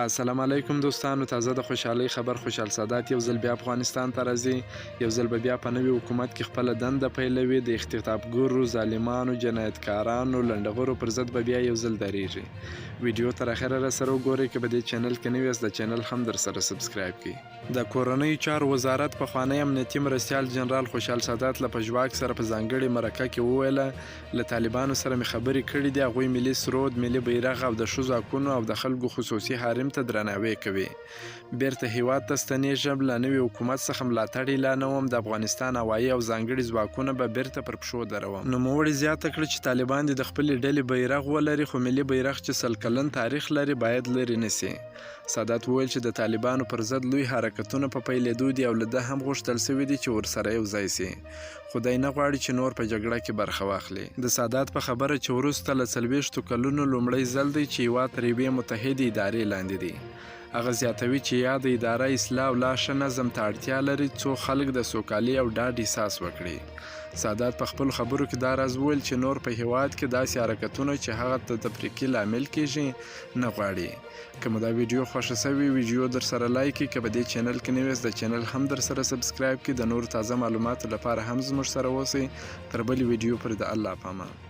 السلام علیکم دوستانو، تازه د خوشحالۍ خبر خوشحال سادات یو ځل بیا افغانستان ته راځي. یو ځل به بیا په نوي حکومت کې خپله دنده پیلوي. د اختطافګرو، ظالمانو، جنایتکارانو، لنډغرو پر ضد به بیا یو ځل درېږي. ویډیو تر اخره راسره وګورئ. که په دې چینل کې نوي یاست د چینل هم درسره سبسکرایب کړئ. د کورنیو چارو وزارت پخوانی امنیتي مرستیال جنرال خوشحال سادات له پژواک سره په ځانګړې مرکه کې وویله له طالبانو سره مې خبرې کړې دي. هغوی ملي سرود، ملي بیرغ او د ښځو حقونو او د خلکو خصوصي حریم ته درناوی کوي. بیرته هیواد ته ستنېږم. له نوي حکومت څخه ملاتړ اعلانوم. د افغانستان هوایي او ځانګړي ځواکونه به بیرته پر پښو دروم. نوموړي زیاته کړه چې طالبان د خپلې ډلې بیرغ ولري، خو ملي بیرغ چې 100 کلن تاریخ لري باید لرې نسي. سادات وویل چې د طالبانو پر ضد لوی حرکتونه په پیلېدو دي او له ده هم غوښتل سوي دي چې ورسره یو ځای سي. خدای نه غواړي چې نور په جګړه کې برخه واخلي. د سادات په خبره چې وروسته له 40 کلونو لومړی ځل دی چې هېواد تر یوې متحدې ادارې لاندې دی. هغه زیاتوي چې یاد اداره اصلاح او لا ښه نظم ته اړتیا لري څو خلک د سوکالي او ډاډ احساس وکړي. سادات په خپلو خبرو کې دا راز وویل چې نور په هیواد کې داسې حرکتونه چې هغه د تفریقې لامل کیږي نه غواړي. که مو دا ویډیو خوښه سوي ویډیو در سره لایک کړئ. که په دې چینل کې نوي یاست د چینل هم در سره سبسکرایب کړئ. د نورو تازه معلوماتو لپاره هم زموږ سره اوسئ. تر بلې ویډیو پورې د الله پامان.